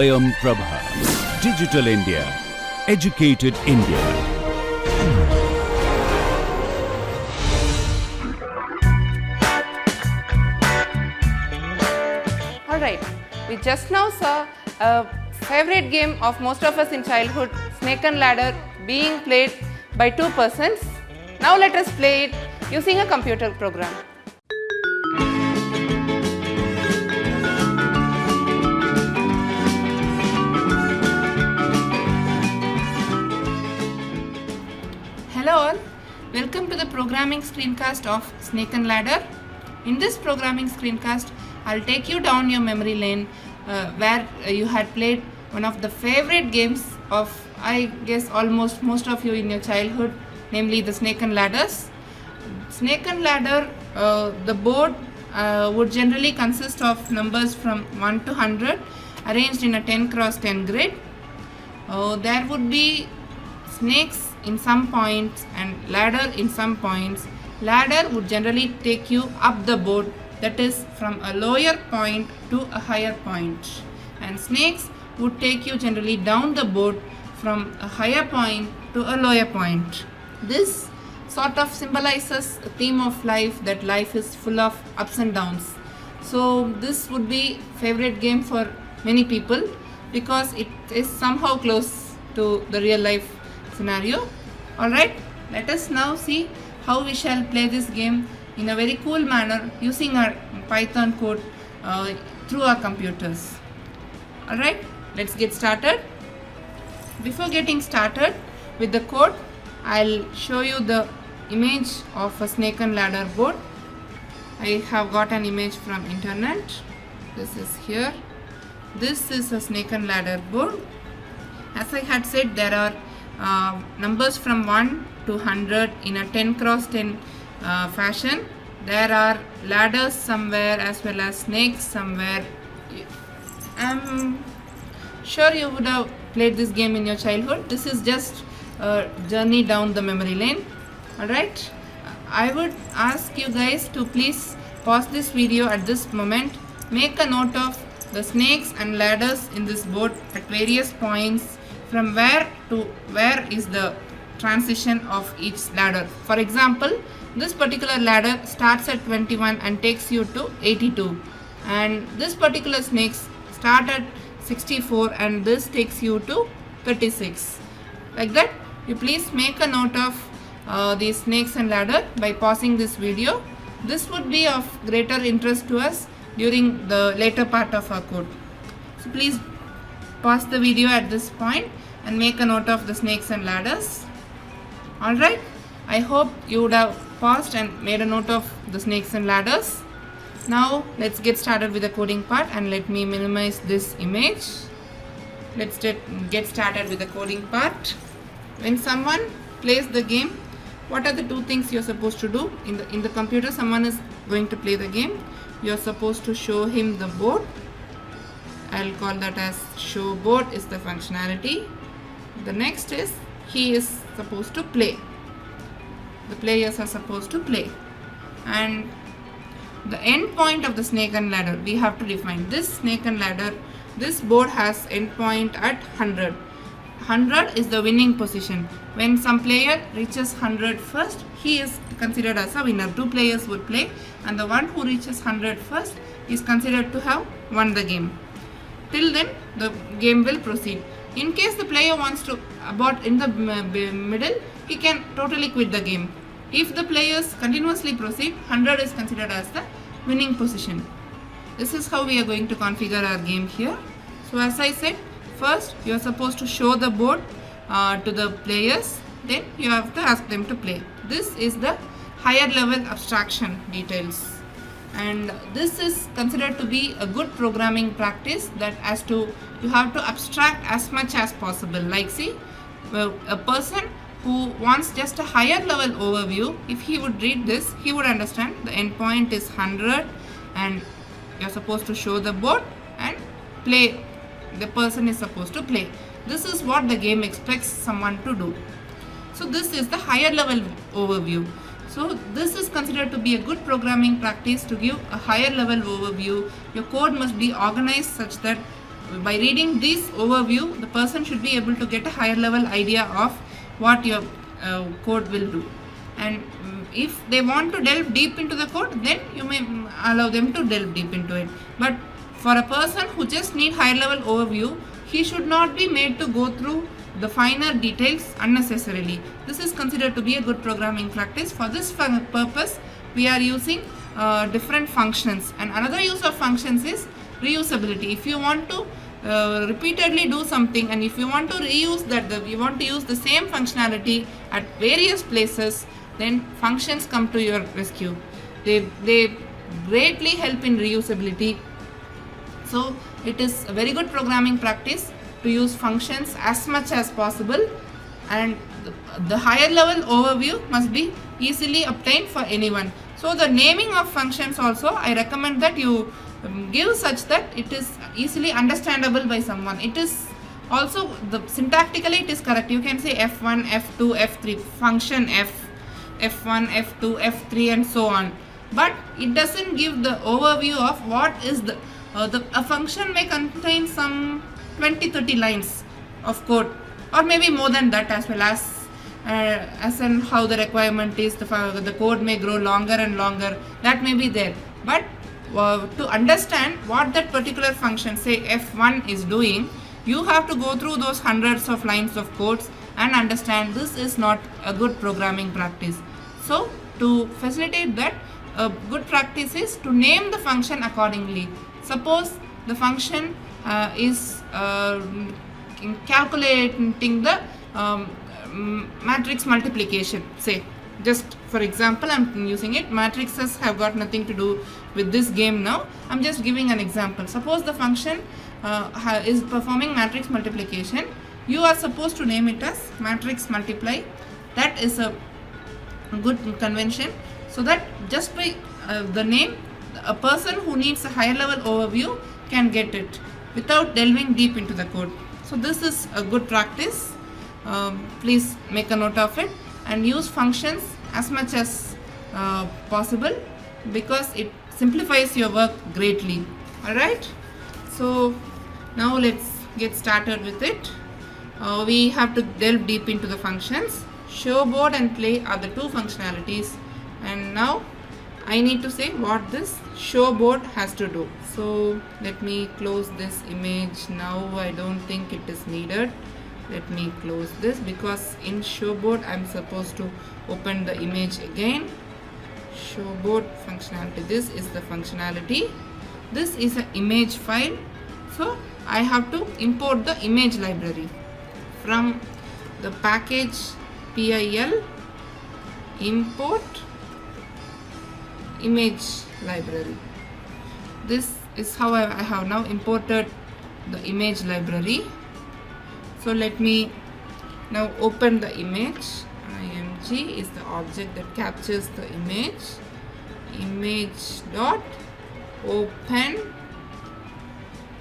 Swayam Prabha. Digital India. Educated India. Alright, we just now saw a favorite game of most of us in childhood, Snake and Ladder, being played by two persons. Now let us play it using a computer program. Hello all, welcome to the programming screencast of Snake and Ladder. In this programming screencast, I'll take you down your memory lane where you had played one of the favorite games of, I guess, almost most of you in your childhood, namely the Snake and Ladders. Snake and Ladder, the board would generally consist of numbers from 1 to 100 arranged in a 10 cross 10 grid. There would be snakes in some points and ladder in some points. Ladder would generally take you up the board, that is from a lower point to a higher point, and snakes would take you generally down the board from a higher point to a lower point. This sort of symbolizes a theme of life, that life is full of ups and downs. So this would be favorite game for many people because it is somehow close to the real life scenario. Alright, let us now see how we shall play this game in a very cool manner using our Python code through our computers. Alright, let's get started. Before getting started with the code, I'll show you the image of a Snake and Ladder board. I have got an image from internet. This is here. This is a Snake and Ladder board. As I had said, there are numbers from 1 to 100 in a 10 cross 10 fashion. There are ladders somewhere as well as snakes somewhere. I'm sure you would have played this game in your childhood. This is just a journey down the memory lane. Alright, I would ask you guys to please pause this video at this moment. Make a note of the snakes and ladders in this board at various points. From where to where is the transition of each ladder. For example, this particular ladder starts at 21 and takes you to 82, and this particular snakes start at 64 and this takes you to 36. Like that, you please make a note of these snakes and ladder by pausing this video. This would be of greater interest to us during the later part of our code. So please pause the video at this point and make a note of the snakes and ladders. Alright, I hope you would have paused and made a note of the snakes and ladders. Now let's get started with the coding part, and let me minimize this image. Let's get started with the coding part. When someone plays the game, what are the two things you're supposed to do? In the computer, someone is going to play the game. You're supposed to show him the board. I'll call that as show board is the functionality. The next is he is supposed to play. The players are supposed to play. And the end point of the Snake and Ladder, we have to define this Snake and Ladder. This board has end point at 100. 100 is the winning position. When some player reaches 100 first, he is considered as a winner. Two players would play, and the one who reaches 100 first is considered to have won the game. Till then, the game will proceed. In case the player wants to abort in the middle, he can totally quit the game. If the players continuously proceed, 100 is considered as the winning position. This is how we are going to configure our game here. So as I said, first you are supposed to show the board to the players, then you have to ask them to play. This is the higher level abstraction details. And this is considered to be a good programming practice, that as to you have to abstract as much as possible. Like see, a person who wants just a higher level overview, if he would read this, he would understand the endpoint is 100 and you're supposed to show the board and play. The person is supposed to play. This is what the game expects someone to do. So this is the higher level overview. So this is considered to be a good programming practice to give a higher level overview. Your code must be organized such that by reading this overview, the person should be able to get a higher level idea of what your code will do. And if they want to delve deep into the code, then you may allow them to delve deep into it. But for a person who just need higher level overview, he should not be made to go through the finer details unnecessarily. This is considered to be a good programming practice. For this purpose, we are using different functions, and another use of functions is reusability. If you want to repeatedly do something, and if you want to reuse that, you want to use the same functionality at various places, then functions come to your rescue. They greatly help in reusability. So it is a very good programming practice to use functions as much as possible, and the higher level overview must be easily obtained for anyone. So the naming of functions also, I recommend that you give such that it is easily understandable by someone. It is also, the syntactically it is correct. You can say f1, f2, f3, function f1, f2, f3 and so on. But it doesn't give the overview of what is a function may contain some 20-30 lines of code, or maybe more than that as well, as in how the requirement is. The code may grow longer and longer, that may be there. But to understand what that particular function, say f1, is doing, you have to go through those hundreds of lines of codes and understand. This is not a good programming practice. So to facilitate that, a good practice is to name the function accordingly. Suppose the function is calculating the matrix multiplication, say, just for example, I'm using it. Matrices have got nothing to do with this game now. I'm just giving an example. Suppose the function is performing matrix multiplication. You are supposed to name it as matrix multiply. That is a good convention, so that just by the name, a person who needs a higher level overview can get it without delving deep into the code. So this is a good practice. Please make a note of it and use functions as much as possible, because it simplifies your work greatly. Alright, so now let's get started with it. We have to delve deep into the functions. Show board and play are the two functionalities, and now I need to say what this show board has to do. So let me close this image now. I don't think it is needed. Let me close this, because in show board I'm supposed to open the image again. Show board functionality, this is the functionality. This is an image file, so I have to import the image library from the package PIL import image library. This is how I have now imported the image library. So let me now open the image. img is the object that captures the image. Image dot open.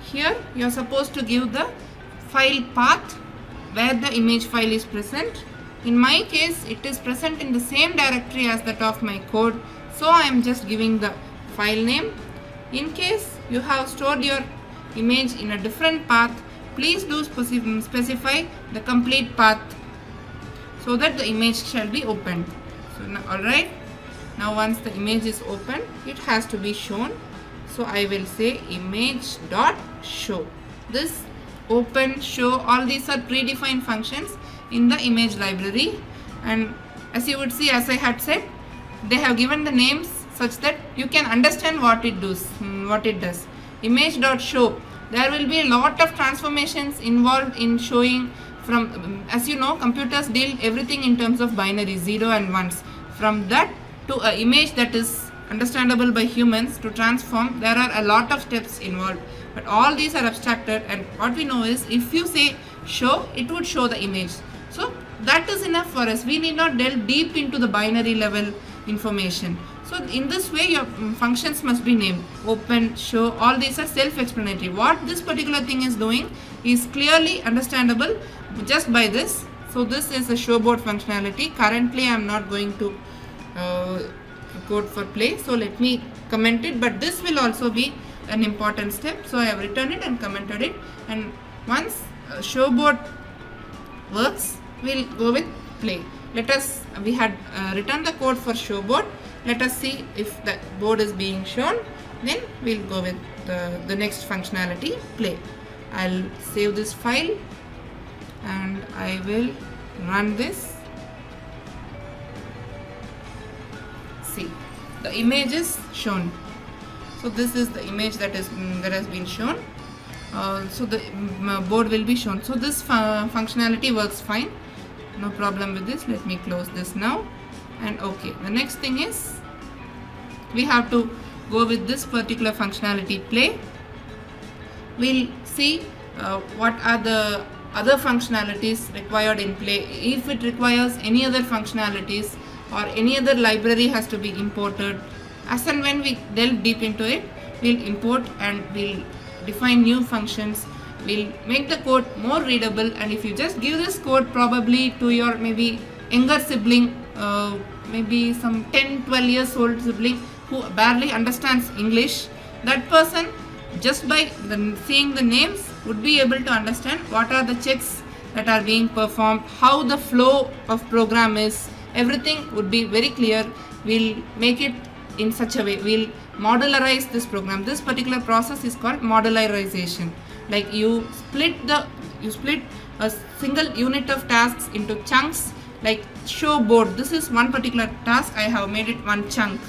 Here you are supposed to give the file path where the image file is present. In my case, it is present in the same directory as that of my code, so I am just giving the file name. In case you have stored your image in a different path, please do specify the complete path so that the image shall be opened. So now, alright, now once the image is open, it has to be shown. So I will say image dot show. This open, show, all these are predefined functions in the image library, and as you would see, as I had said, they have given the names such that you can understand what it does. Image dot show, there will be a lot of transformations involved in showing. From as you know, computers deal everything in terms of binary, 0 and 1s. From that to an image that is understandable by humans to transform, there are a lot of steps involved, but all these are abstracted, and what we know is if you say show, it would show the image. So that is enough for us. We need not delve deep into the binary level information. So in this way, your functions must be named. Open, show, all these are self-explanatory. What this particular thing is doing is clearly understandable just by this. So this is a show board functionality. Currently I am not going to code for play, so let me comment it, but this will also be an important step. So I have written it and commented it, and once showboard works, we'll go with play. We had written the code for showboard. Let us see if the board is being shown, then we'll go with the next functionality, play. I'll save this file and I will run this. See, the image is shown. So this is the image that has been shown. So the board will be shown. So this functionality works fine. No problem with this. Let me close this now. And okay, the next thing is we have to go with this particular functionality, play. We'll see what are the other functionalities required in play. If it requires any other functionalities or any other library has to be imported, as and when we delve deep into it, we'll import and we'll define new functions. We'll make the code more readable, and if you just give this code probably to your maybe younger sibling, maybe some 10-12 years old sibling who barely understands English, that person just by seeing the names would be able to understand what are the checks that are being performed, how the flow of program is. Everything would be very clear. We'll make it in such a way, we'll modularize this program. This particular process is called modularization. Like you split a single unit of tasks into chunks. Like show board, this is one particular task, I have made it one chunk,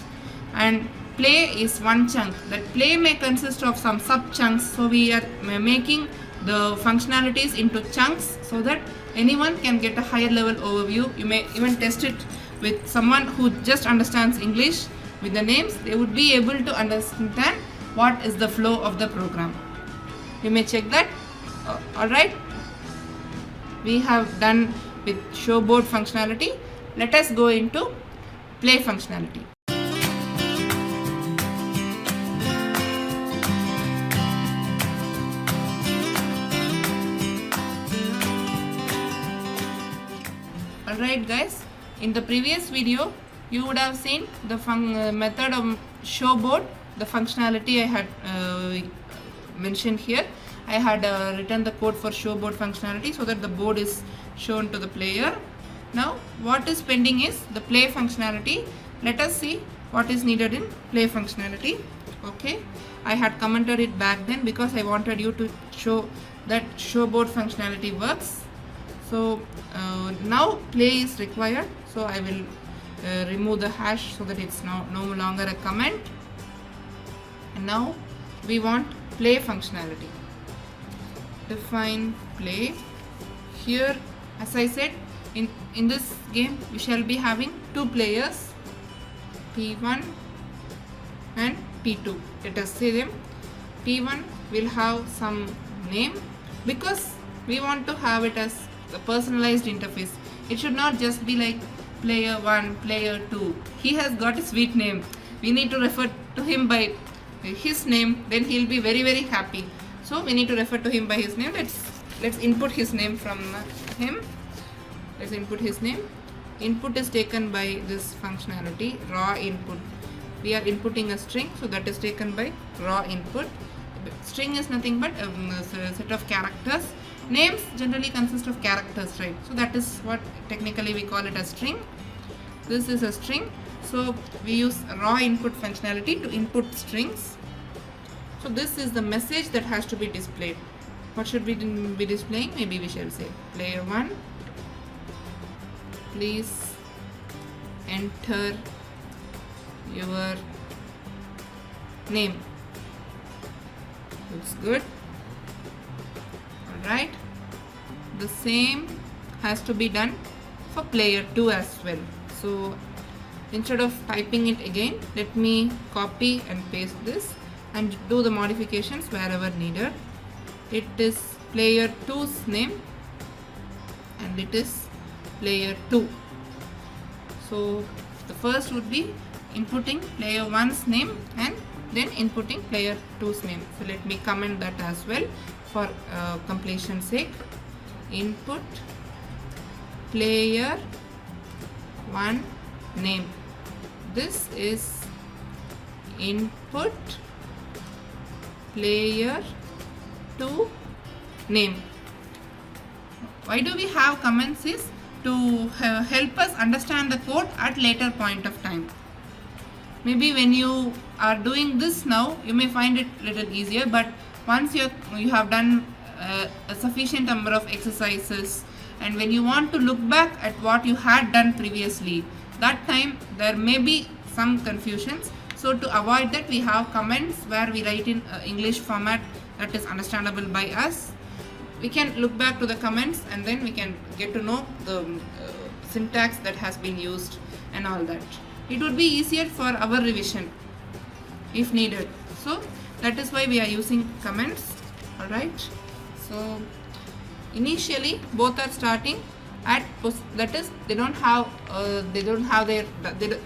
and play is one chunk. That play may consist of some sub chunks, so we are making the functionalities into chunks so that anyone can get a higher level overview. You may even test it with someone who just understands English. With the names, they would be able to understand what is the flow of the program. You may check that. Alright, we have done with showboard functionality. Let us go into play functionality. Alright guys, in the previous video you would have seen the method of showboard, the functionality I had mentioned here. I had written the code for showboard functionality so that the board is shown to the player. Now what is pending is the play functionality. Let us see what is needed in play functionality. Okay, I had commented it back then because I wanted you to show that showboard functionality works. So now play is required, so I will remove the hash so that it's no longer a comment. And now we want play functionality. Define play. Here, as I said, in this game we shall be having two players, P1 and P2. Let us say them. P1 will have some name because we want to have it as a personalized interface. It should not just be like player 1, player 2. He has got a sweet name. We need to refer to him by his name, then he'll be very very happy. So we need to refer to him by his name. Let's input his name from him. Let's input his name. Input is taken by this functionality, raw input. We are inputting a string, so that is taken by raw input. String is nothing but a set of characters. Names generally consist of characters, right? So that is what technically we call it a string. This is a string. So we use raw input functionality to input strings. So this is the message that has to be displayed. What should we be displaying? Maybe we shall say player 1, please enter your name. Looks good. Alright. The same has to be done for player 2 as well. So instead of typing it again, let me copy and paste this and do the modifications wherever needed. It is player 2's name and it is player 2. So the first would be inputting player 1's name and then inputting player 2's name. So let me comment that as well for completion's sake. Input player 1 name. This is input player 2 name. Why do we have comments is to help us understand the code at later point of time. Maybe when you are doing this now, you may find it little easier, but once you have done a sufficient number of exercises, and when you want to look back at what you had done previously, that time there may be some confusions. So to avoid that, we have comments where we write in English format that is understandable by us. We can look back to the comments and then we can get to know the syntax that has been used and all that. It would be easier for our revision if needed. So that is why we are using comments. Alright. So initially both are starting at that is they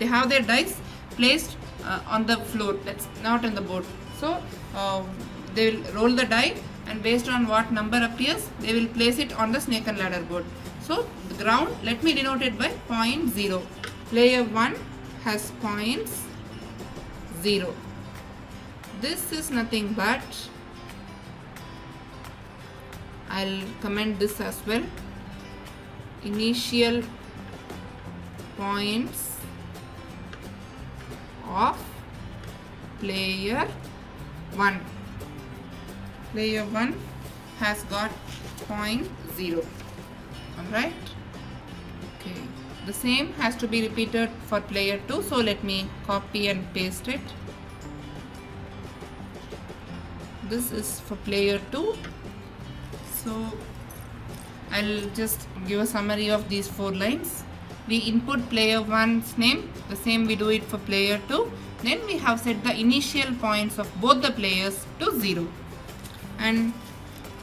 have their dice placed on the floor. That's not on the board. So they will roll the die, and based on what number appears, they will place it on the snake and ladder board. So the ground, let me denote it by 0.0. Player 1 has points 0. This is nothing but, I'll comment this as well, initial points of player 1. Player 1 has got 0.0. Alright. Okay. The same has to be repeated for player 2. So let me copy and paste it. This is for player 2. So I'll just give a summary of these 4 lines. We input player 1's name. The same we do it for player 2. Then we have set the initial points of both the players to 0. And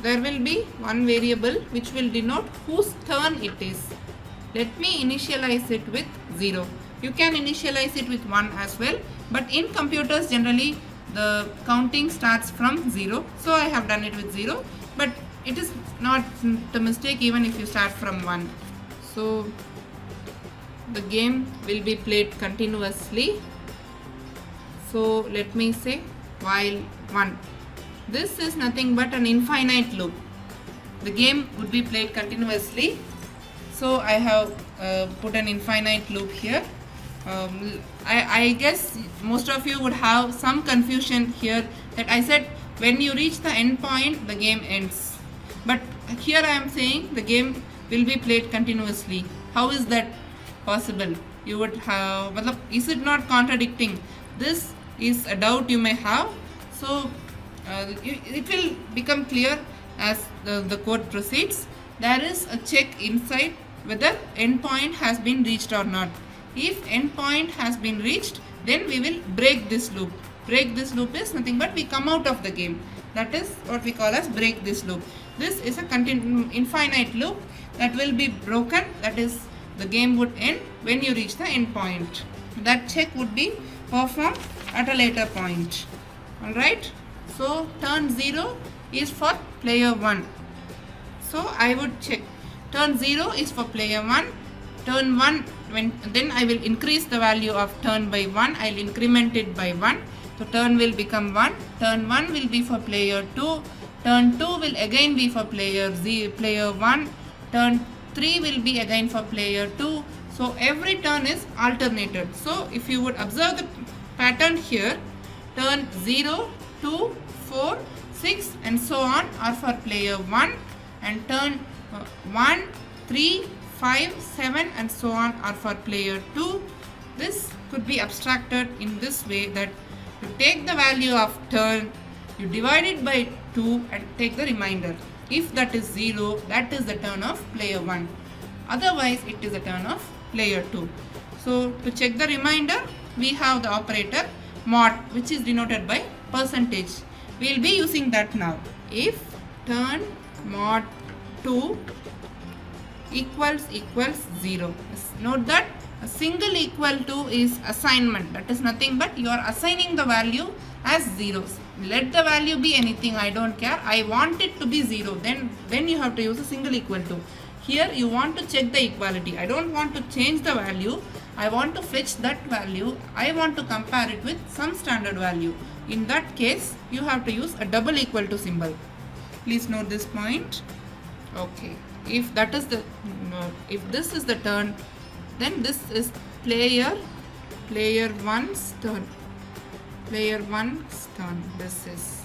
there will be one variable which will denote whose turn it is. Let me initialize it with 0. You can initialize it with 1 as well, but in computers generally the counting starts from 0. So I have done it with 0, but it is not a mistake even if you start from 1. So the game will be played continuously. So let me say while 1. This is nothing but an infinite loop. The game would be played continuously. So I have put an infinite loop here. I guess most of you would have some confusion here that I said when you reach the end point, the game ends. But here I am saying the game will be played continuously. How is that possible? You would have, is it not contradicting? This is a doubt you may have. So it will become clear as the code proceeds. There is a check inside whether endpoint has been reached or not. If endpoint has been reached, then we will break this loop. Break this loop is nothing but we come out of the game. That is what we call as break this loop. This is a infinite loop that will be broken. That is, the game would end when you reach the endpoint. That check would be performed at a later point. Alright. So turn 0 is for player 1. So I would check. Turn 0 is for player 1. Turn 1, then I will increase the value of turn by 1. I will increment it by 1. So turn will become 1. Turn 1 will be for player 2. Turn 2 will again be for player 1. Turn 3 will be again for player 2. So every turn is alternated. So if you would observe the pattern here, turn 0, 2, 4, 6 and so on are for player 1, and turn 1, 3, 5, 7 and so on are for player 2. This could be abstracted in this way, that you take the value of turn, you divide it by 2 and take the remainder. If that is 0, that is the turn of player 1. Otherwise, it is the turn of player 2. So to check the remainder, we have the operator mod, which is denoted by percentage. We will be using that now. If turn mod 2 equals 0. Note that a single equal to is assignment. That is nothing but you are assigning the value as zeros. Let the value be anything, I don't care. I want it to be 0. Then you have to use a single equal to. Here you want to check the equality. I don't want to change the value. I want to fetch that value. I want to compare it with some standard value. In that case, you have to use a double equal to symbol. Please note this point. Okay. If that is the if this is the turn, then this is player 1's turn. Player 1's turn. This is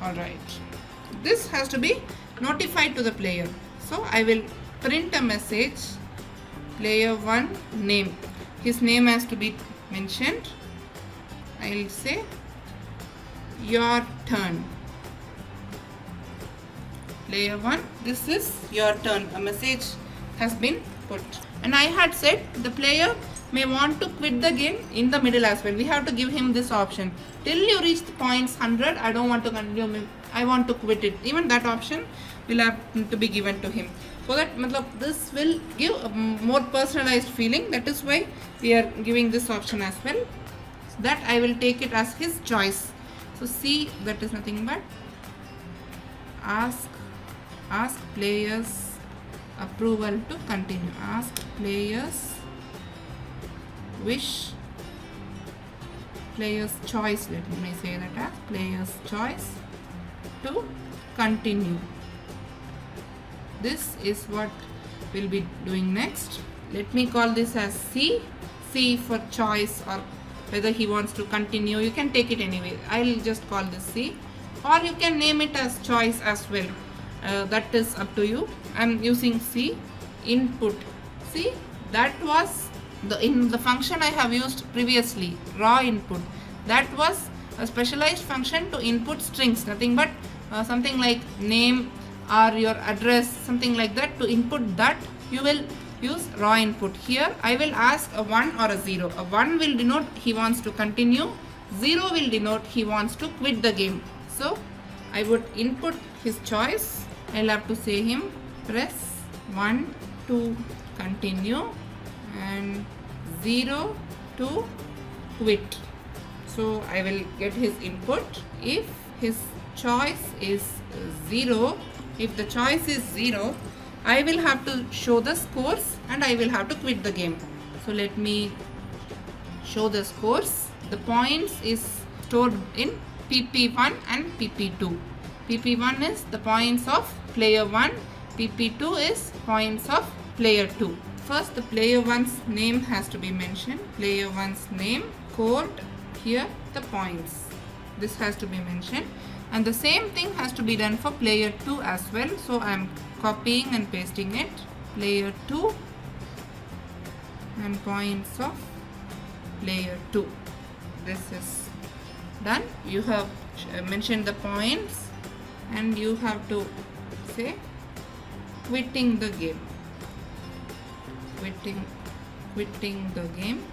alright. This has to be notified to the player. So I will print a message. Player 1 name. His name has to be mentioned. I will say your turn. Player 1, this is your turn. A message has been put. And I had said the player may want to quit the game in the middle as well. We have to give him this option. Till you reach the points 100, I don't want to continue. I want to quit it. Even that option will have to be given to him. So that this will give a more personalized feeling. That is why we are giving this option as well. So that I will take it as his choice. So C, that is nothing but ask players approval to continue. Ask players wish, players choice, let me say that as players choice to continue. This is what we'll be doing next. Let me call this as C. C for choice, or whether he wants to continue. You can take it anyway. I'll just call this C, or you can name it as choice as well. That is up to you. I'm using C. Input. See, that was in the function I have used previously, raw input. That was a specialized function to input strings, nothing but something like name or your address, something like that. To input that, you will use raw input. Here I will ask a 1 or a 0. A 1 will denote he wants to continue, 0 will denote he wants to quit the game. So I would input his choice. I'll have to say him press 1 to continue and 0 to quit. So I will get his input. If his choice is 0, if the choice is 0, I will have to show the scores and I will have to quit the game. So let me show the scores. The points is stored in PP1 and PP2. PP1 is the points of player 1, PP2 is points of player 2. First, the player 1's name has to be mentioned. Player 1's name, code, here the points. This has to be mentioned. And the same thing has to be done for player 2 as well. So I am copying and pasting it. Player 2 and points of player 2. This is done. You have mentioned the points and you have to say quitting the game. Quitting the game.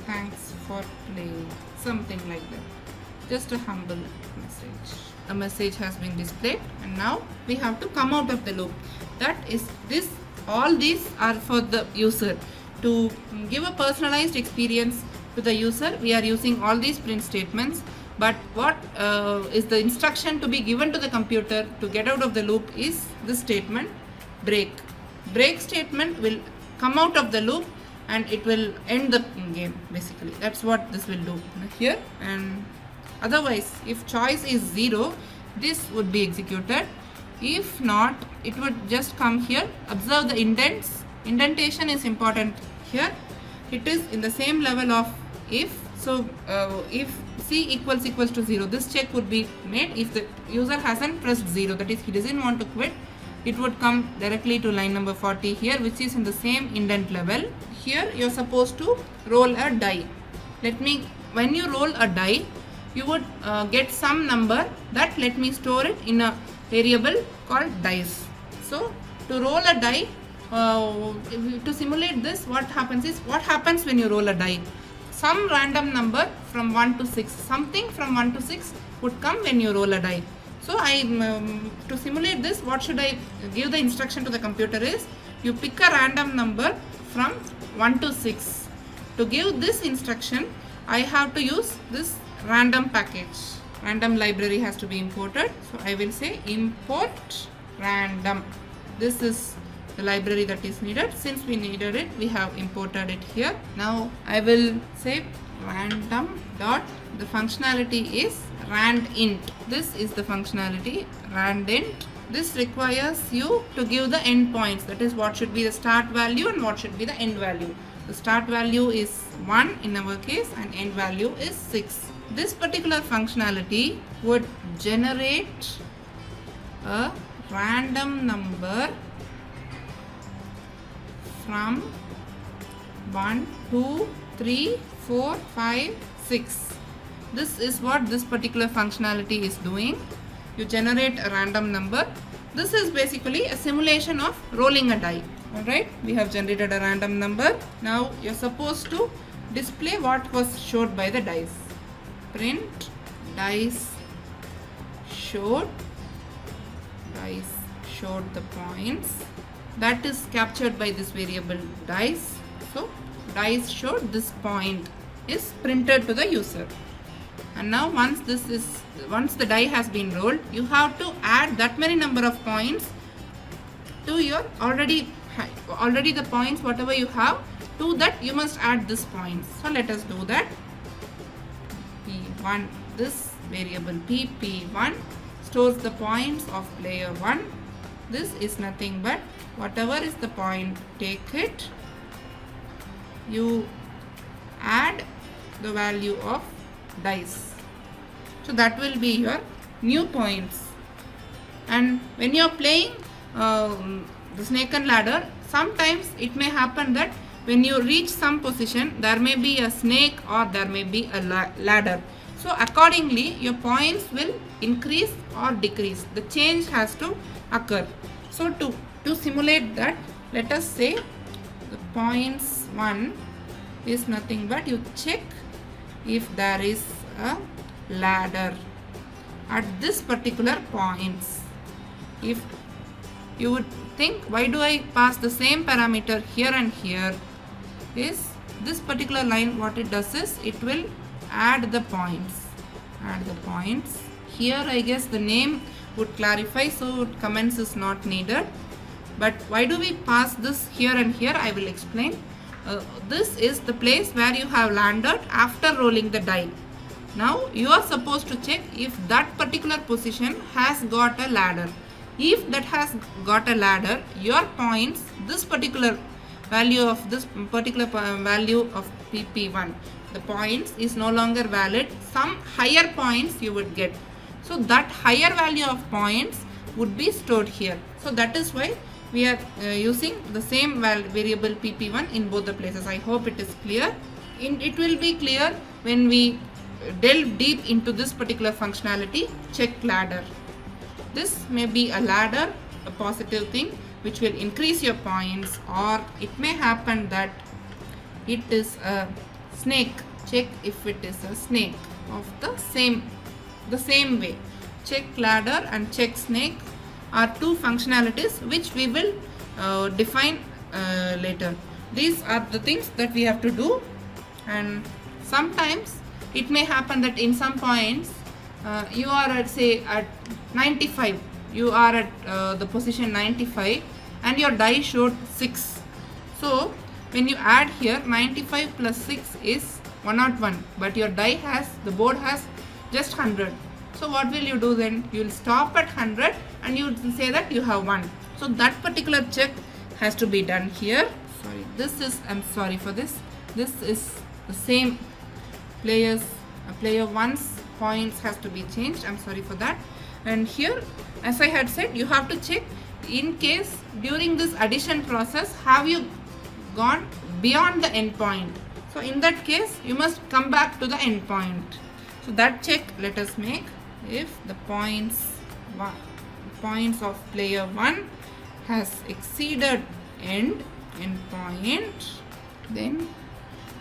Thanks for playing. Something like that. Just a humble message. A message has been displayed and now we have to come out of the loop. That is this. All these are for the user. To give a personalized experience to the user, we are using all these print statements. But what is the instruction to be given to the computer to get out of the loop is this statement, break. Break statement will come out of the loop and it will end the game basically. That's what this will do here. And otherwise, if choice is 0, this would be executed. If not, it would just come here. Observe the indents. Indentation is important here. It is in the same level of if. So if C equals to 0, this check would be made. If the user hasn't pressed 0, that is he doesn't want to quit, it would come directly to line number 40 here, which is in the same indent level. Here you are supposed to roll a die. When you roll a die, you would get some number. That let me store it in a variable called dice. So to roll a die, to simulate this, what happens when you roll a die? Some random number from 1 to 6, something from 1 to 6 would come when you roll a die. So to simulate this, what should I give the instruction to the computer is, you pick a random number from 1 to 6. To give this instruction, I have to use this random package. Random library has to be imported. So I will say import random. This is the library that is needed. Since we needed it, we have imported it here. Now I will say random dot, the functionality is randint. This is the functionality randint. This requires you to give the endpoints, that is what should be the start value and what should be the end value. The start value is 1 in our case and end value is 6. This particular functionality would generate a random number from 1, 2, 3, 4, 5, 6. This is what this particular functionality is doing. You generate a random number. This is basically a simulation of rolling a die. Alright, we have generated a random number. Now you are supposed to display what was showed by the dice. Print dice showed the points. That is captured by this variable dice. So dice showed this point is printed to the user. And now once the die has been rolled, you have to add that many number of points to your already the points whatever you have. To that you must add this points. So let us do that. P1, this variable PP1 stores the points of player 1. This is nothing but whatever is the point, take it, you add the value of dice. So that will be your new points. And when you are playing the snake and ladder, sometimes it may happen that when you reach some position, there may be a snake or there may be a ladder. So accordingly, your points will increase or decrease. The change has to occur. So to simulate that, let us say the points 1 is nothing but you check if there is a ladder at this particular points. If you would think, why do I pass the same parameter here and here, is this particular line, what it does is it will add the points. Here I guess the name would clarify, so comments is not needed. But why do we pass this here and here, I will explain. This is the place where you have landed after rolling the die. Now you are supposed to check if that particular position has got a ladder. If that has got a ladder, your points, this particular value of value of PP1, the points is no longer valid. Some higher points you would get. So that higher value of points would be stored here. So that is why we are using the same variable PP1 in both the places. I hope it is clear. It will be clear when we delve deep into this particular functionality, check ladder. This may be a ladder, a positive thing which will increase your points, or it may happen that it is a snake. Check if it is a snake of the same way. Check ladder and check snake are two functionalities which we will define later. These are the things that we have to do, and sometimes it may happen that in some points you are at, say, at 95, you are at the position 95 and your die showed 6. So when you add here, 95 plus 6 is 101, but your the board has just 100. So what will you do then? You will stop at 100 and you will say that you have won. So that particular check has to be done here. Sorry, this is, I'm sorry for this. This is the same player 1's points has to be changed. I'm sorry for that. And here, as I had said, you have to check in case during this addition process, have you gone beyond the endpoint. So in that case, you must come back to the endpoint. So that check let us make. If the points of player 1 has exceeded endpoint, then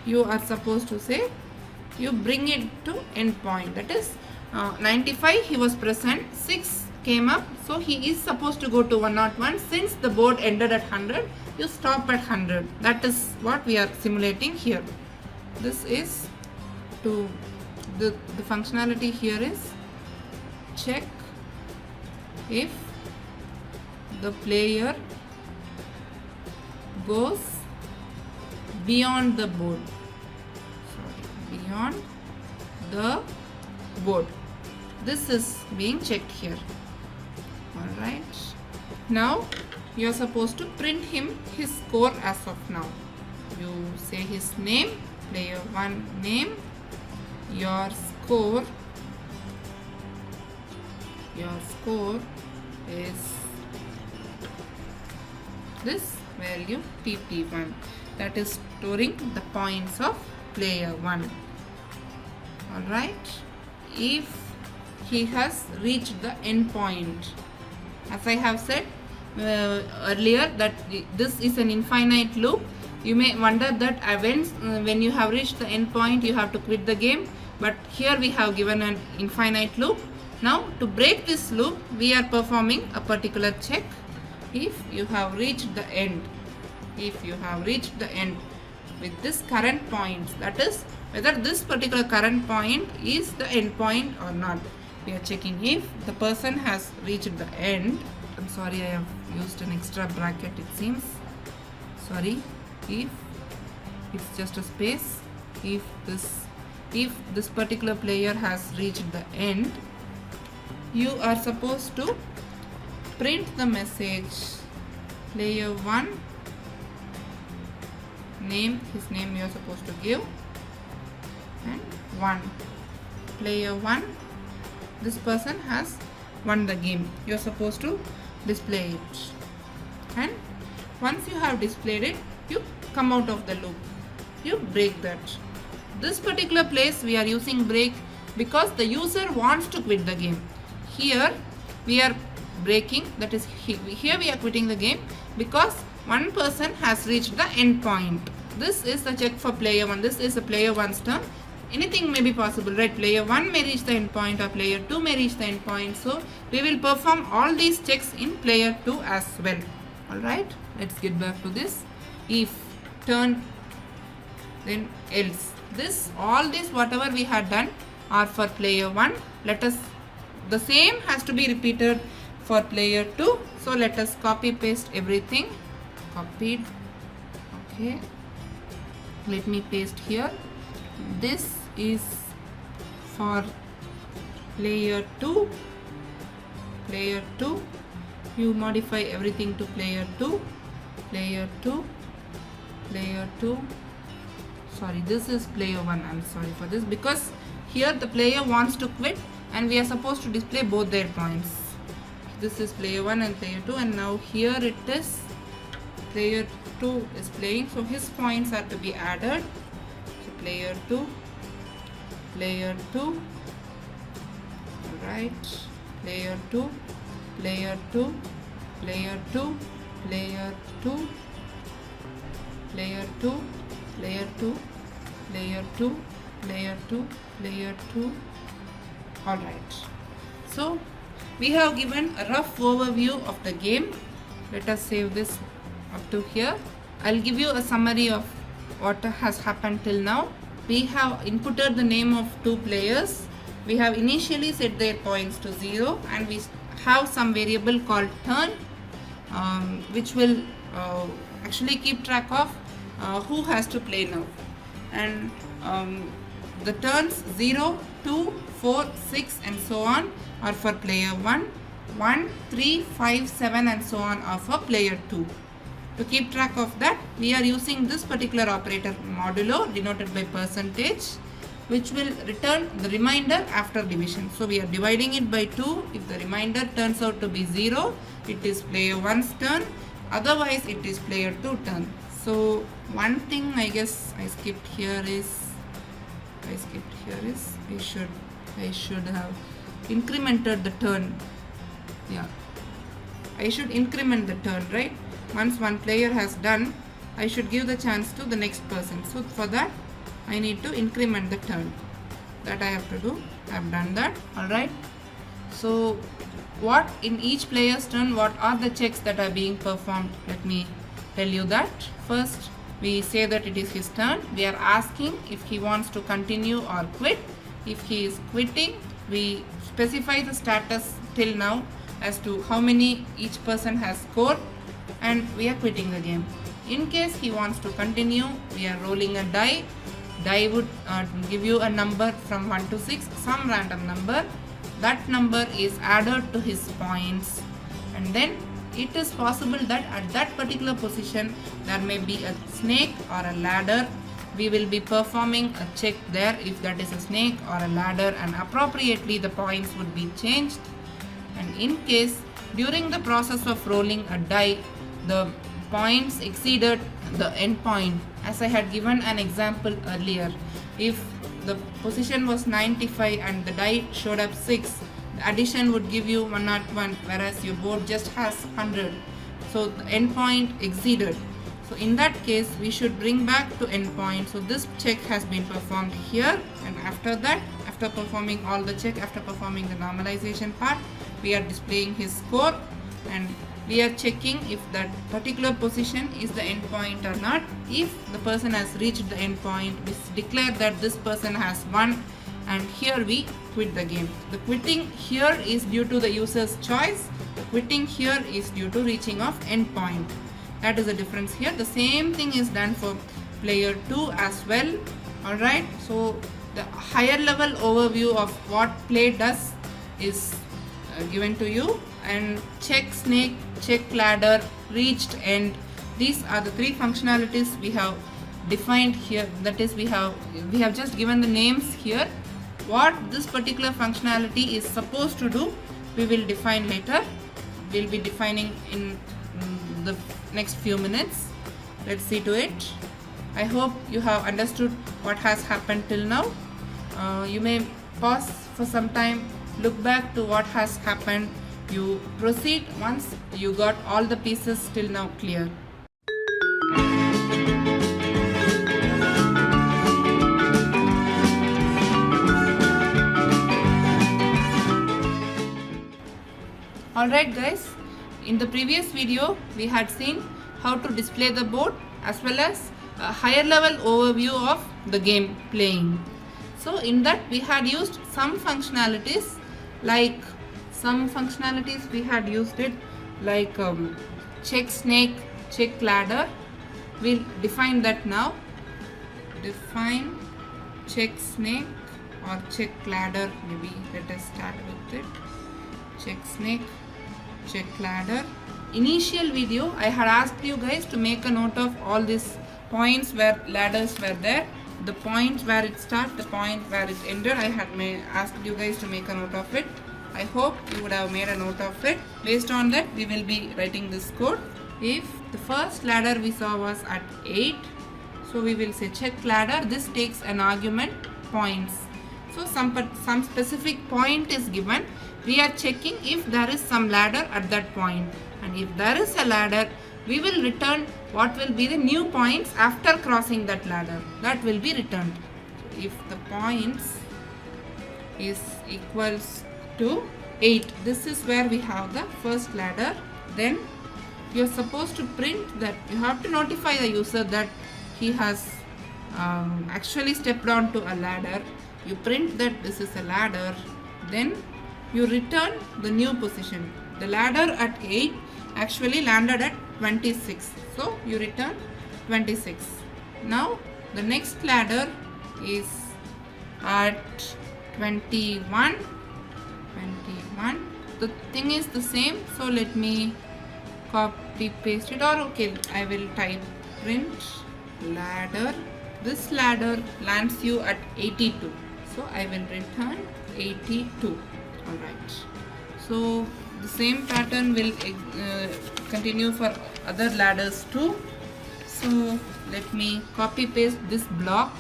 you are supposed to say you bring it to endpoint. That is 95 he was present, 6 came up, so he is supposed to go to 101. Since the board ended at 100, you stop at 100. That is what we are simulating here. This is to the functionality here is check if the player goes beyond the board. Beyond the board. This is being checked here. Alright. Now you are supposed to print him his score as of now. You say his name, player 1 name, your score is this value pp1, that is storing the points of player 1. Alright, if he has reached the end point, as I have said earlier that this is an infinite loop. You may wonder that when you have reached the end point you have to quit the game, but here we have given an infinite loop. Now to break this loop we are performing a particular check. If you have reached the end, with this current points, that is whether this particular current point is the end point or not, we are checking if the person has reached the end. I'm sorry, I have used an extra bracket, it seems. Sorry. If it's just a space, if this particular player has reached the end, you are supposed to print the message player 1 name, his name you are supposed to give, and 1 player 1, this person has won the game. You are supposed to display it, and once you have displayed it, you come out of the loop, you break that. This particular place we are using break because the user wants to quit the game. Here we are breaking, that is here we are quitting the game because one person has reached the end point. This is the check for player 1. This is a player 1's turn. Anything may be possible, right? Player 1 may reach the end point or player 2 may reach the end point. So we will perform all these checks in player 2 as well. Alright, let's get back to this. If turn, then else. All this whatever we had done are for player 1. The same has to be repeated for player 2. So let us copy paste everything. Copied. Okay. Let me paste here. This is for player 2. Player 2. You modify everything to player 2. Player 2. Player 2. Sorry, this is player 1. I'm sorry for this because here the player wants to quit and we are supposed to display both their points. This is player 1 and player 2, and now here it is player 2 is playing, so his points are to be added. So player 2, player 2, alright, player 2, player 2, player 2, player 2, player 2, player 2, player 2, player 2, player 2. Alright, so we have given a rough overview of the game. Let us save this up to here. I'll give you a summary of what has happened till now. We have inputted the name of two players. We have initially set their points to 0 and we have some variable called turn which will actually keep track of who has to play now. And the turns 0, 2, 4, 6 and so on are for player 1, 1, 3, 5, 7 and so on are for player 2. To keep track of that, we are using this particular operator modulo denoted by percentage, which will return the remainder after division. So we are dividing it by 2. If the remainder turns out to be 0, it is player 1's turn, otherwise it is player 2 turn. So one thing I guess I skipped here is I should have incremented the turn. Yeah, I should increment the turn, right? Once one player has done, I should give the chance to the next person. So for that I need to increment the turn. That I have to do. I have done that. Alright. So what in each player's turn, what are the checks that are being performed? Let me tell you that. First, we say that it is his turn. We are asking if he wants to continue or quit. If he is quitting, we specify the status till now as to how many each person has scored, and we are quitting the game. In case he wants to continue, we are rolling a die. Die would give you a number from 1 to 6, some random number. That number is added to his points, and then it is possible that at that particular position there may be a snake or a ladder. We will be performing a check there if that is a snake or a ladder, and appropriately the points would be changed. And in case during the process of rolling a die the points exceeded the end point, as I had given an example earlier, if the position was 95 and the die showed up 6, the addition would give you 101, whereas your board just has 100. So the end point exceeded. So in that case we should bring back to end point. So this check has been performed here, and after that, after performing all the check, after performing the normalization part, we are displaying his score, and we are checking if that particular position is the end point or not. If the person has reached the end point, we declare that this person has won, and here we quit the game. The quitting here is due to the user's choice. The quitting here is due to reaching of end point. That is the difference here. The same thing is done for player 2 as well. Alright, so the higher level overview of what play does is given to you, and check snake, check ladder, reached end, these are the 3 functionalities we have defined here. That is, we have just given the names here. What this particular functionality is supposed to do, we will define later. We'll be defining in the next few minutes. Let's see to it. I hope you have understood what has happened till now. You may pause for some time, look back to what has happened. You proceed once you got all the pieces till now clear. Alright guys, in the previous video we had seen how to display the board as well as a higher level overview of the game playing. So in that we had used some functionalities like check snake, check ladder. We'll define that now. Define check snake or check ladder. Maybe let us start with it. Check snake, check ladder. Initial video I had asked you guys to make a note of all these points where ladders were there, the point where it started, the point where it ended. I had asked you guys to make a note of it. I hope you would have made a note of it. Based on that we will be writing this code. If the first ladder we saw was at 8, so we will say check ladder. This takes an argument points. So some specific point is given. We are checking if there is some ladder at that point, and if there is a ladder we will return what will be the new points after crossing that ladder. That will be returned. So if the points is equals to 8, this is where we have the first ladder. Then you are supposed to print that. You have to notify the user that he has actually stepped on to a ladder. You print that this is a ladder, then you return the new position. The ladder at 8 actually landed at 26, so you return 26. Now the next ladder is at 21. The thing is the same, so let me copy paste it, or okay, I will type print ladder. This ladder lands you at 82, so I will return 82. Alright, so the same pattern will continue for other ladders too. So let me copy paste this block.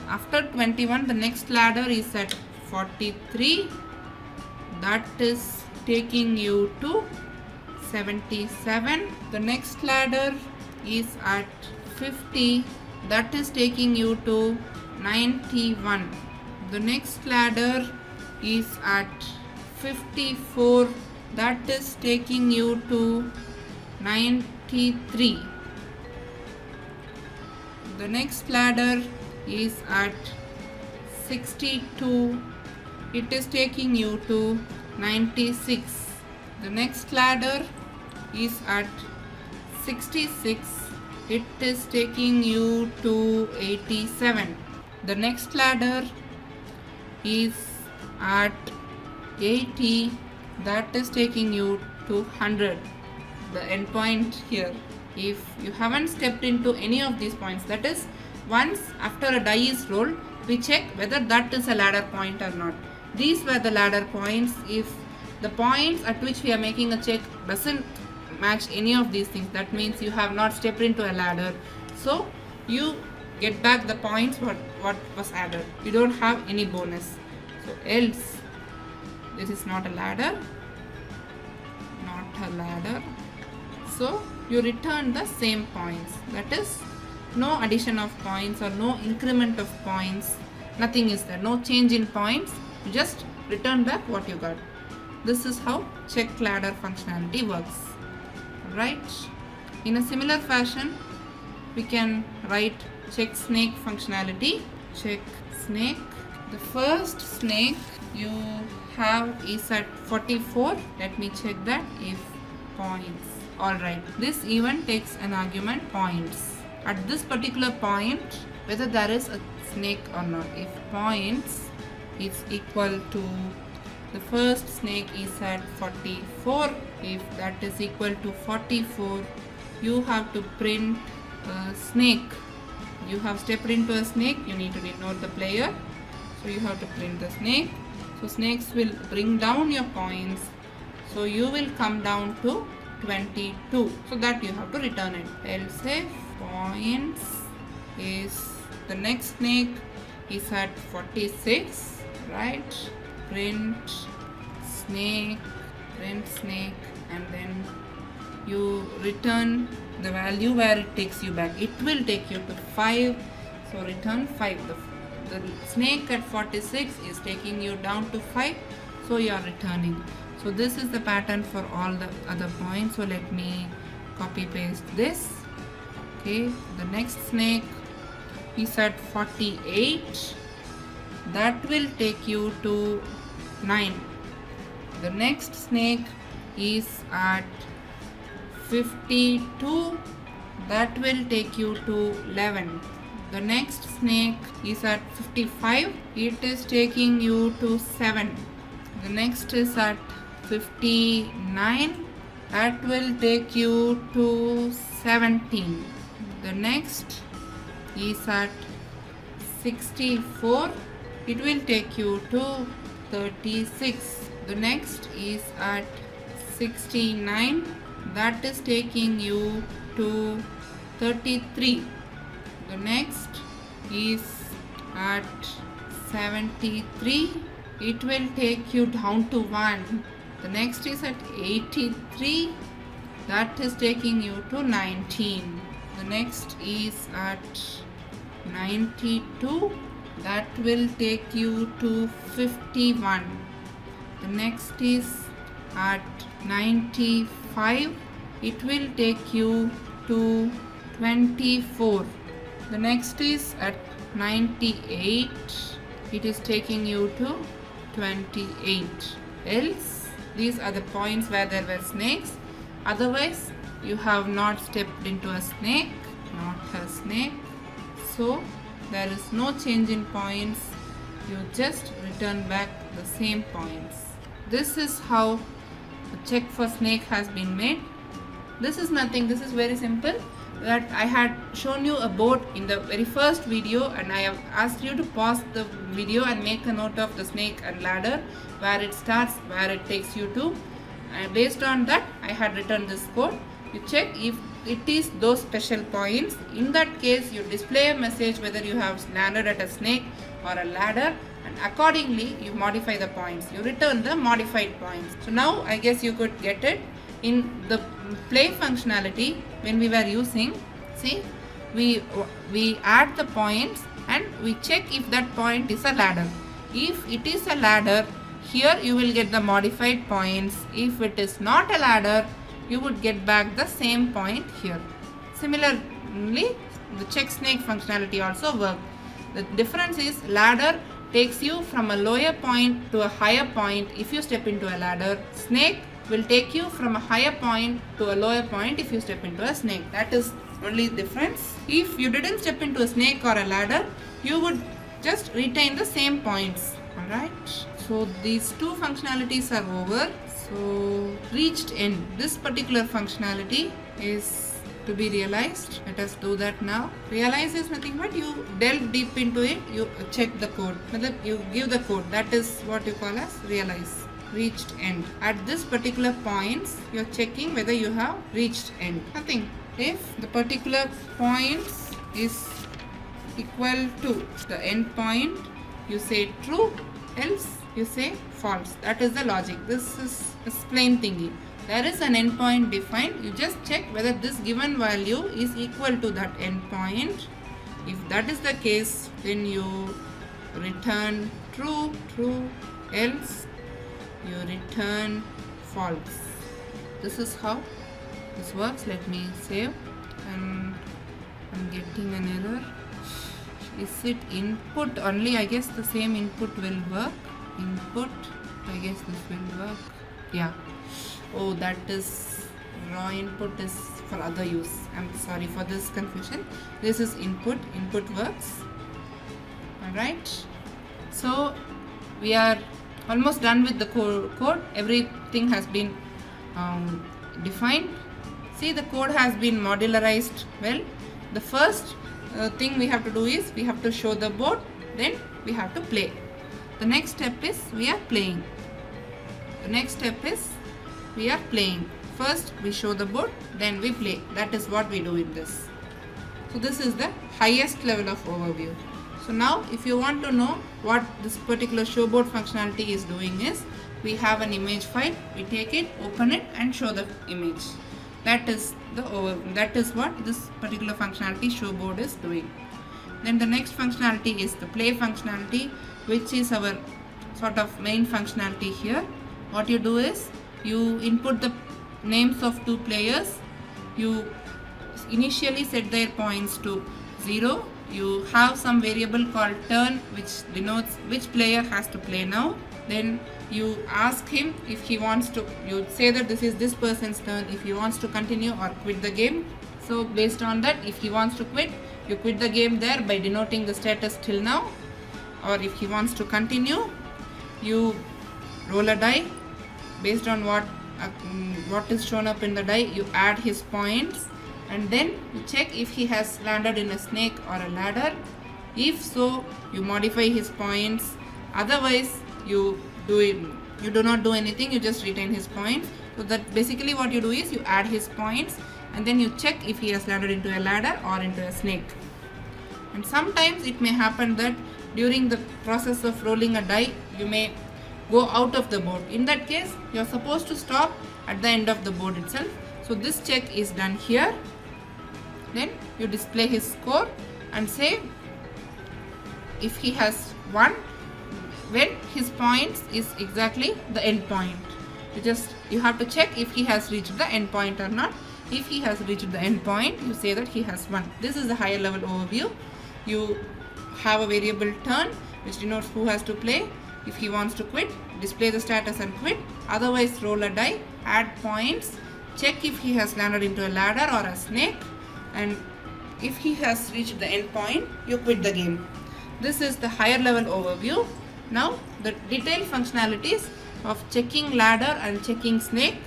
After 21, the next ladder is at 43. That is taking you to 77. The next ladder is at 50. That is taking you to 91. The next ladder is at 54. That is taking you to 93. The next ladder is at 62. It is taking you to 96. The next ladder is at 66, it is taking you to 87. The next ladder is at 80, that is taking you to 100, the end point here. If you haven't stepped into any of these points, that is, once after a die is rolled, we check whether that is a ladder point or not. These were the ladder points. If the points at which we are making a check doesn't match any of these things, that means you have not stepped into a ladder. So you get back the points what was added. You don't have any bonus. So else, this is not a ladder. Not a ladder. So you return the same points. That is, no addition of points or no increment of points. Nothing is there. No change in points. You just return back what you got. This is how check ladder functionality works. Right? In a similar fashion, we can write check snake functionality. Check snake. The first snake you have is at 44. Let me check that. If points. Alright. This even takes an argument points. At this particular point, whether there is a snake or not. If points is equal to the first snake is at 44. If that is equal to 44, you have to print a snake. You have stepped into a snake, you need to denote the player. So you have to print the snake. So snakes will bring down your points. So you will come down to 22. So that you have to return it. Else if points is the next snake is at 46, right? Print snake, and then you return the value where it takes you back. It will take you to 5, so return 5. The snake at 46 is taking you down to 5, so you are returning. So this is the pattern for all the other points. So let me copy paste this. Okay, the next snake is at 48. That will take you to 9. The next snake is at 52. That will take you to 11. The next snake is at 55. It is taking you to 7. The next is at 59. That will take you to 17. The next is at 64. It will take you to 36. The next is at 69. That is taking you to 33. The next is at 73. It will take you down to 1. The next is at 83. That is taking you to 19. The next is at 92. That will take you to 51. The next is at 95. It will take you to 24. The next is at 98. It is taking you to 28. Else, these are the points where there were snakes. Otherwise, you have not stepped into a snake, not a snake. So, there is no change in points. You just return back the same points. This is how the check for snake has been made. This is nothing, this is very simple. That I had shown you a board in the very first video, and I have asked you to pause the video and make a note of the snake and ladder, where it starts, where it takes you to, and based on that I had written this code. You check if it is those special points. In that case, you display a message whether you have landed at a snake or a ladder, and accordingly you modify the points. You return the modified points. So now I guess you could get it. In the play functionality, when we were using, see, we add the points and we check if that point is a ladder. If it is a ladder, here you will get the modified points. If it is not a ladder, you would get back the same point here. Similarly, the check snake functionality also works. The difference is ladder takes you from a lower point to a higher point if you step into a ladder. Snake will take you from a higher point to a lower point if you step into a snake. That is only difference. If you didn't step into a snake or a ladder, you would just retain the same points. Alright. So these two functionalities are over. So reached end. This particular functionality is to be realized. Let us do that now. Realize is nothing but you delve deep into it, you check the code. You give the code. That is what you call as realize. Reached end. At this particular points, you are checking whether you have reached end. Nothing. If the particular points is equal to the end point, you say true, else you say false. That is the logic. This is a plain thingy. There is an endpoint defined. You just check whether this given value is equal to that endpoint. If that is the case, then you return true, else you return false. This is how this works. Let me save. And I'm getting an error. Is it input only? I guess the same input will work. Input, I guess this will work. Yeah. Oh, that is raw input is for other use. I'm sorry for this confusion. This is input. Input works. Alright. So we are almost done with the code. Everything has been defined. See, the code has been modularized well. The first thing we have to do is we have to show the board, then we have to play. The next step is we are playing. First we show the board, then we play. That is what we do in this. So this is the highest level of overview. So now if you want to know what this particular show board functionality is doing is, we have an image file, we take it, open it and show the image. That is what this particular functionality show board is doing. Then the next functionality is the play functionality, which is our sort of main functionality here. What you do is you input the names of two players. You initially set their points to 0. You have some variable called turn, which denotes which player has to play now. Then you ask him if he wants to, you say that this is this person's turn, if he wants to continue or quit the game. So based on that, if he wants to quit, you quit the game there by denoting the status till now. Or if he wants to continue, you roll a die. Based on what is shown up in the die, you add his points, and then you check if he has landed in a snake or a ladder. If so, you modify his points. Otherwise, you do not do anything, you just retain his points. So that basically what you do is you add his points, and then you check if he has landed into a ladder or into a snake. And sometimes it may happen that during the process of rolling a die, you may go out of the board. In that case, you are supposed to stop at the end of the board itself. So this check is done here. Then you display his score and say if he has won when his points is exactly the end point. You have to check if he has reached the end point or not. If he has reached the end point, you say that he has won. This is the higher level overview. You have a variable turn which denotes who has to play. If he wants to quit, display the status and quit. Otherwise, roll a die, add points, check if he has landed into a ladder or a snake, and if he has reached the end point, you quit the game. This is the higher level overview. Now the detailed functionalities of checking ladder and checking snake.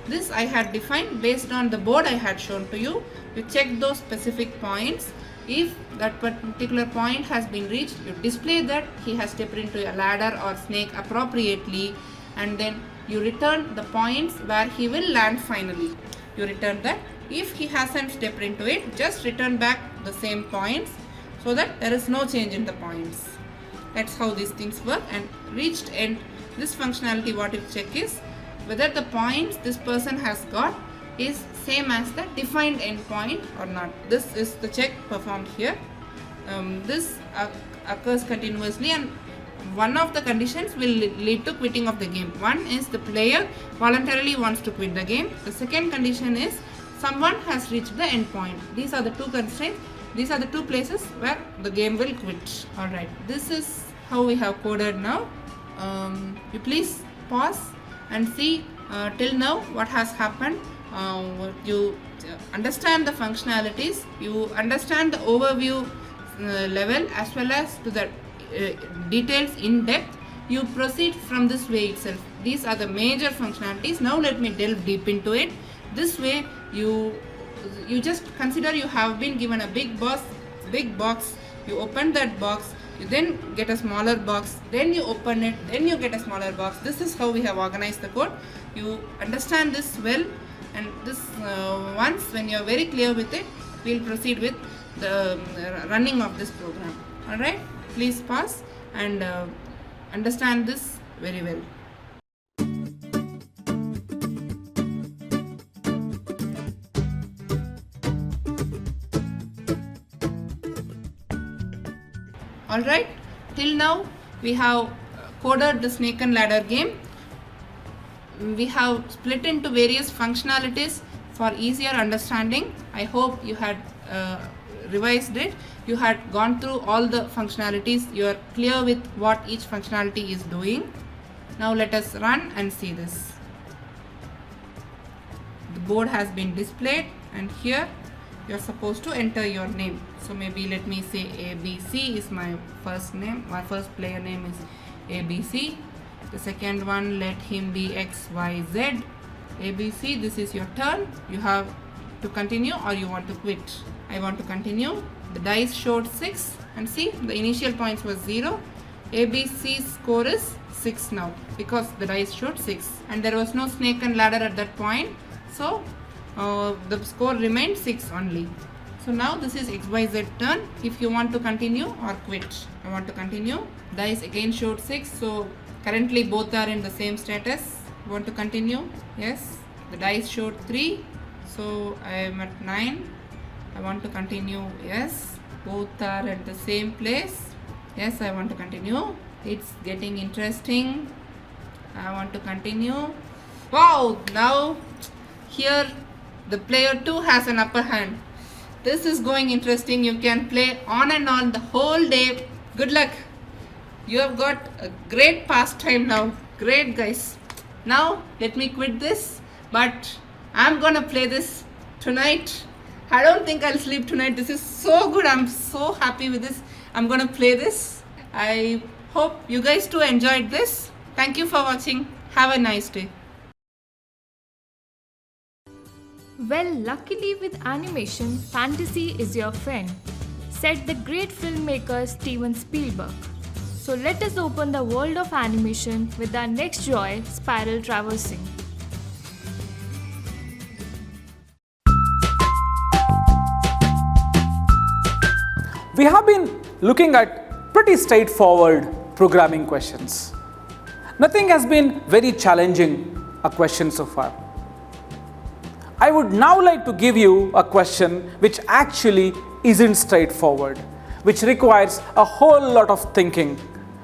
This I had defined based on the board I had shown to you. You check those specific points. If that particular point has been reached, you display that he has stepped into a ladder or snake appropriately, and then you return the points where he will land finally. You return that. If he hasn't stepped into it, just return back the same points so that there is no change in the points. That's how these things work. And reached end, this functionality what you check is whether the points this person has got is same as the defined endpoint or not. This is the check performed here. This occurs continuously, and one of the conditions will lead to quitting of the game. One is the player voluntarily wants to quit the game. The second condition is someone has reached the endpoint. These are the two constraints. These are the two places where the game will quit. Alright, this is how we have coded now. You please pause and see till now what has happened, you understand the functionalities, you understand the overview level as well as to the details in depth. You proceed from this way itself. These are the major functionalities. Now let me delve deep into it. This way you just consider you have been given a big box. You open that box, you then get a smaller box, then you open it, then you get a smaller box. This is how we have organized the code. You understand this well, and this once when you are very clear with it, we will proceed with the running of this program. Alright, please pause and understand this very well. Alright, till now we have coded the snake and ladder game. We have split into various functionalities for easier understanding. I hope you had revised it. You had gone through all the functionalities. You are clear with what each functionality is doing. Now let us run and see this. The board has been displayed, and here you are supposed to enter your name. So maybe let me say ABC is my first name. My first player name is ABC. The second one, let him be XYZ. ABC, this is your turn. You have to continue or you want to quit. I want to continue. The dice showed 6, and see, the initial points was 0. ABC's score is 6 now because the dice showed 6, and there was no snake and ladder at that point. So the score remained 6 only. So now this is XYZ turn. If you want to continue or quit. I want to continue. Dice again showed 6. So currently both are in the same status. Want to continue? Yes. The dice showed 3. So I am at 9. I want to continue. Yes. Both are at the same place. Yes, I want to continue. It's getting interesting. I want to continue. Wow, now here the player 2 has an upper hand. This is going interesting. You can play on and on the whole day. Good luck. You have got a great pastime now. Great, guys. Now let me quit this, but I'm gonna play this tonight. I don't think I'll sleep tonight. This is so good. I'm so happy with this. I'm gonna play this. I hope you guys too enjoyed this. Thank you for watching. Have a nice day. Well, luckily with animation, fantasy is your friend, said the great filmmaker Steven Spielberg. So let us open the world of animation with our next joy, Spiral Traversing. We have been looking at pretty straightforward programming questions. Nothing has been very challenging a question so far. I would now like to give you a question which actually isn't straightforward, which requires a whole lot of thinking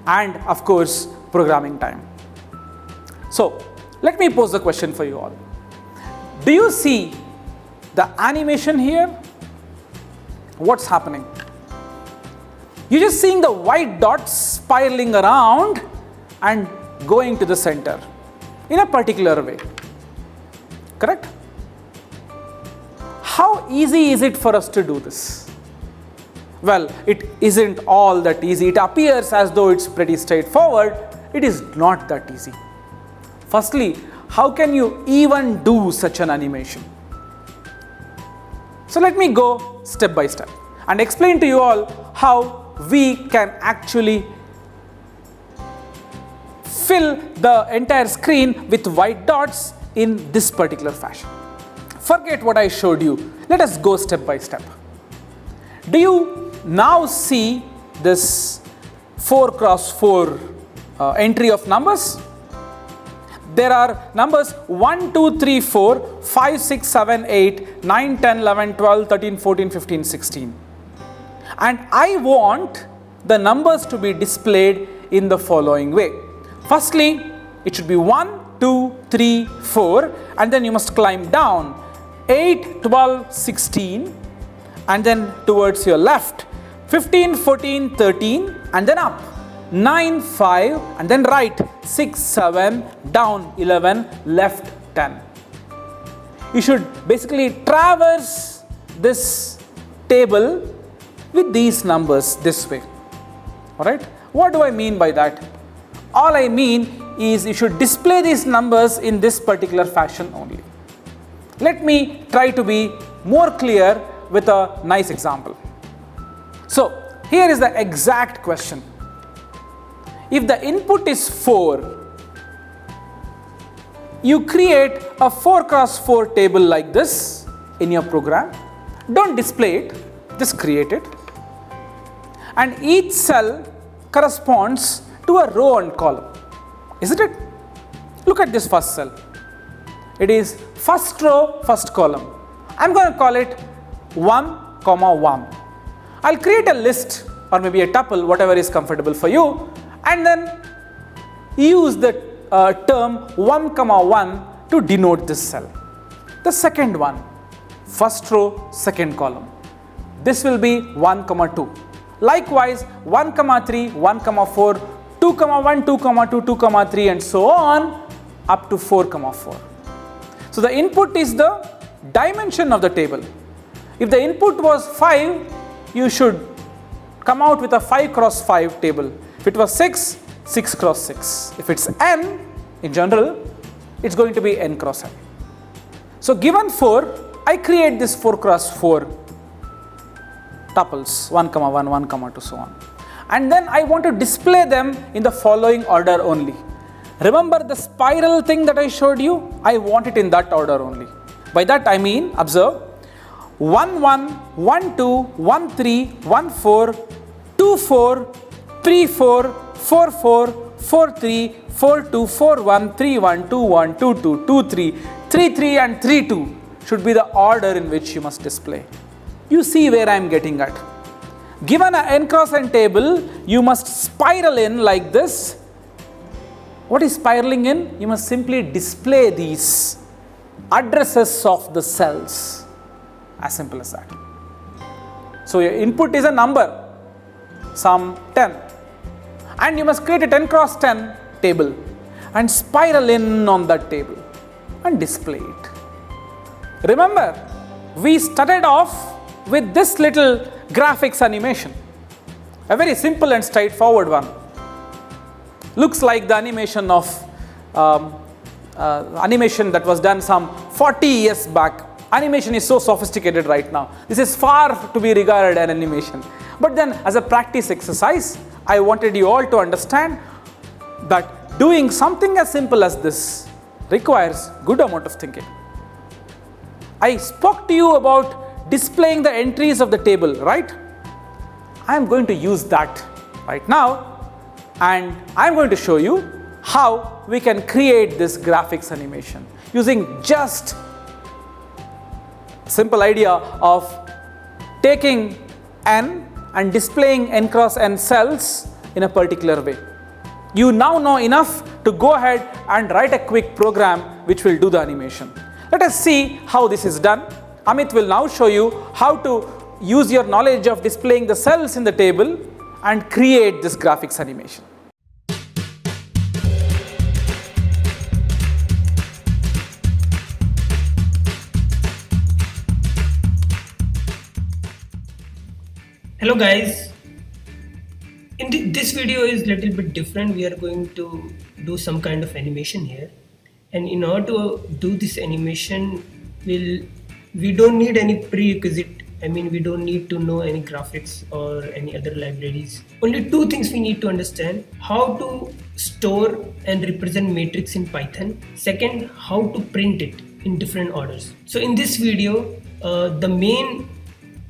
and, of course, programming time. So, let me pose the question for you all. Do you see the animation here? What's happening? You're just seeing the white dots spiraling around and going to the center in a particular way. Correct? How easy is it for us to do this? Well, it isn't all that easy. It appears as though it's pretty straightforward. It is not that easy. Firstly, how can you even do such an animation? So let me go step by step and explain to you all how we can actually fill the entire screen with white dots in this particular fashion. Forget what I showed you. Let us go step by step. Do you now see this 4x4 entry of numbers? There are numbers 1, 2, 3, 4, 5, 6, 7, 8, 9, 10, 11, 12, 13, 14, 15, 16. And I want the numbers to be displayed in the following way. Firstly, it should be 1, 2, 3, 4, and then you must climb down 8, 12, 16, and then towards your left 15, 14, 13, and then up 9, 5, and then right 6, 7, down 11, left 10. You should basically traverse this table with these numbers this way. Alright? What do I mean by that? All I mean is you should display these numbers in this particular fashion only. Let me try to be more clear with a nice example. So, here is the exact question. If the input is 4, you create a 4 cross 4 table like this in your program. Don't display it, just create it. And each cell corresponds to a row and column, isn't it? Look at this first cell. It is first row, first column. I'm going to call it 1, 1. I'll create a list or maybe a tuple, whatever is comfortable for you, and then use the term 1, 1 to denote this cell. The second one, first row, second column. This will be 1, 2. Likewise, 1, 3, 1, 4, 2, 1, 2, 2, 2, 3, and so on up to 4, 4. So the input is the dimension of the table. If the input was 5, you should come out with a 5 cross 5 table. If it was 6, 6 cross 6. If it's n, in general, it's going to be n cross n. So given 4, I create this 4 cross 4 tuples, 1, 1, 1, 2, so on. And then I want to display them in the following order only. Remember the spiral thing that I showed you? I want it in that order only. By that I mean, observe, 1, 1, 1, 2, 1, 3, 1, 4, 2, 4, 3, 4, 4, 4, 4, 3, 4, 2, 4, 1, 3, 1, 2, 1, 2, 2, 2, 3, 3, 3 and 3, 2 should be the order in which you must display. You see where I am getting at. Given an n cross n table, you must spiral in like this. What is spiraling in? You must simply display these addresses of the cells. As simple as that. So your input is a number, some 10. And you must create a 10 cross 10 table and spiral in on that table and display it. Remember, we started off with this little graphics animation, a very simple and straightforward one. Looks like the animation of animation that was done some 40 years back. Animation is so sophisticated right now. This is far to be regarded as animation. But then as a practice exercise, I wanted you all to understand that doing something as simple as this requires good amount of thinking. I spoke to you about displaying the entries of the table, right? I am going to use that right now, and I am going to show you how we can create this graphics animation using just simple idea of taking n and displaying n cross n cells in a particular way. You now know enough to go ahead and write a quick program which will do the animation. Let us see how this is done. Amit will now show you how to use your knowledge of displaying the cells in the table and create this graphics animation. Hello guys, this video is little bit different. We are going to do some kind of animation here, and in order to do this animation, we don't need any prerequisite. We don't need to know any graphics or any other libraries. Only two things we need to understand: how to store and represent matrix in Python. Second, how to print it in different orders. So in this video, the main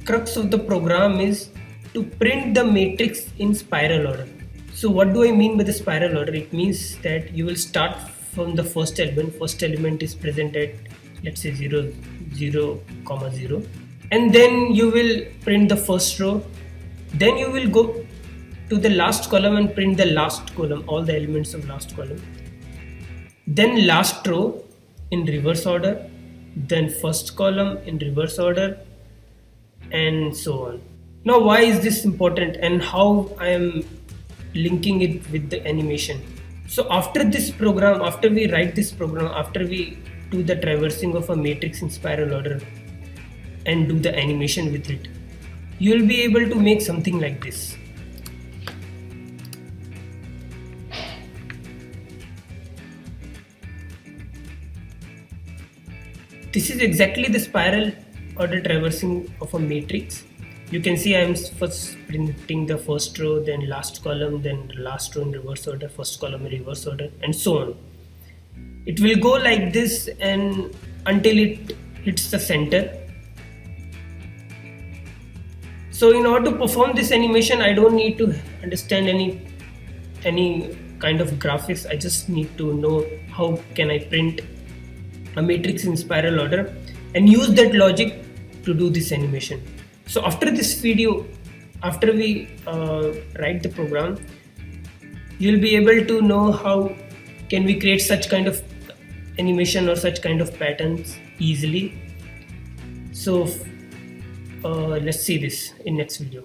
crux of the program is to print the matrix in spiral order. So what do I mean by the spiral order? It means that you will start from the first element. First element is present at, let's say, 0, 0, 0, and then you will print the first row. Then you will go to the last column and print the last column, all the elements of last column. Then last row in reverse order, then first column in reverse order, and so on. Now, why is this important and how I am linking it with the animation? So after this program, after we write this program, after we do the traversing of a matrix in spiral order and do the animation with it, you will be able to make something like this. This is exactly the spiral order traversing of a matrix. You can see I am first printing the first row, then last column, then the last row in reverse order, first column in reverse order, and so on. It will go like this and until it hits the center. So in order to perform this animation, I don't need to understand any kind of graphics. I just need to know how can I print a matrix in spiral order and use that logic to do this animation. So after this video, after we write the program, you'll be able to know how can we create such kind of animation or such kind of patterns easily. So let's see this in next video.